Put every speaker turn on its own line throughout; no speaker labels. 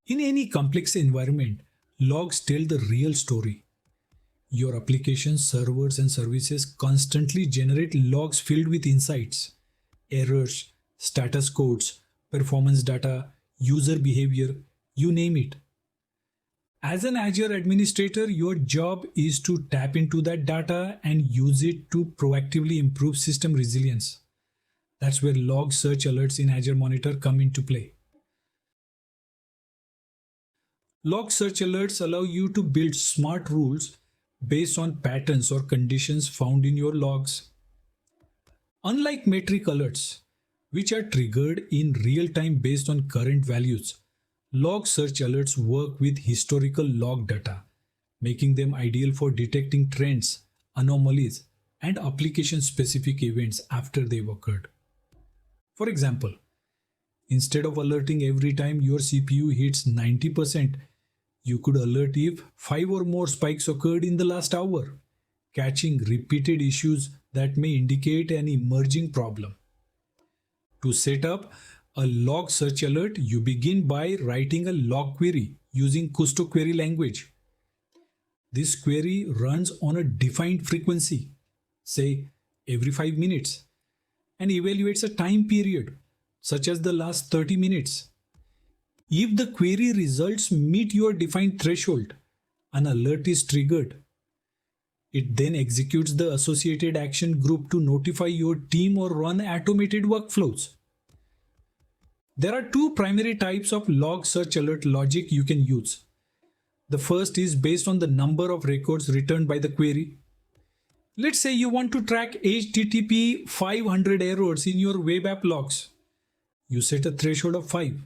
In any complex environment, logs tell the real story. Your applications, servers, and services constantly generate logs filled with insights, errors, status codes, performance data, user behavior, you name it. As an Azure administrator, your job is to tap into that data and use it to proactively improve system resilience. That's where log search alerts in Azure Monitor come into play. Log search alerts allow you to build smart rules based on patterns or conditions found in your logs. Unlike metric alerts, which are triggered in real time based on current values, log search alerts work with historical log data, making them ideal for detecting trends, anomalies, and application specific events after they've occurred. For example, instead of alerting every time your CPU hits 90%, you could alert if 5 or more spikes occurred in the last hour, catching repeated issues that may indicate an emerging problem. To set up a log search alert, you begin by writing a log query using Custo query language. This query runs on a defined frequency, say every 5 minutes, and evaluates a time period, such as the last 30 minutes. If the query results meet your defined threshold, an alert is triggered. It then executes the associated action group to notify your team or run automated workflows. There are two primary types of log search alert logic you can use. The first is based on the number of records returned by the query. Let's say you want to track HTTP 500 errors in your web app logs. You set a threshold of 5.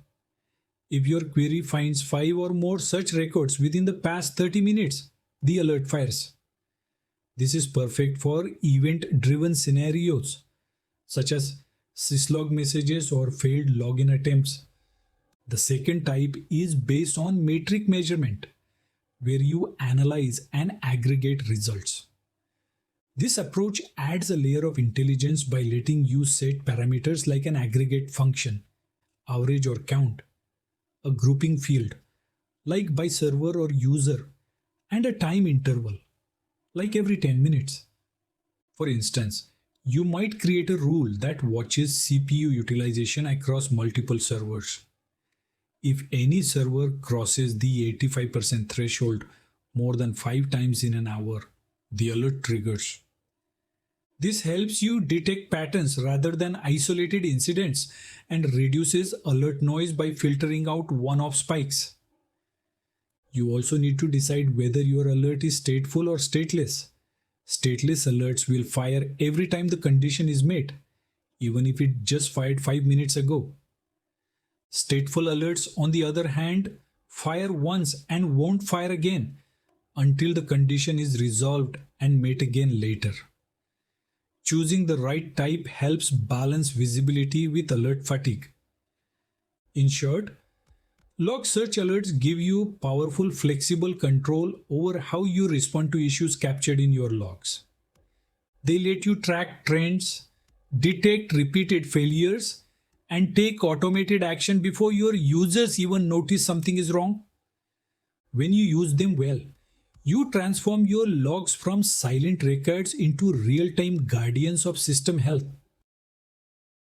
If your query finds 5 or more such records within the past 30 minutes, the alert fires. This is perfect for event-driven scenarios, such as syslog messages or failed login attempts. The second type is based on metric measurement, where you analyze and aggregate results. This approach adds a layer of intelligence by letting you set parameters like an aggregate function, average or count, a grouping field, like by server or user, and a time interval, like every 10 minutes. For instance, you might create a rule that watches CPU utilization across multiple servers. If any server crosses the 85% threshold more than 5 times in an hour, the alert triggers. This helps you detect patterns rather than isolated incidents and reduces alert noise by filtering out one-off spikes. You also need to decide whether your alert is stateful or stateless. Stateless alerts will fire every time the condition is met, even if it just fired 5 minutes ago. Stateful alerts, on the other hand, fire once and won't fire again until the condition is resolved and met again later. Choosing the right type helps balance visibility with alert fatigue. In short, log search alerts give you powerful, flexible control over how you respond to issues captured in your logs. They let you track trends, detect repeated failures, and take automated action before your users even notice something is wrong. When you use them well, you transform your logs from silent records into real-time guardians of system health.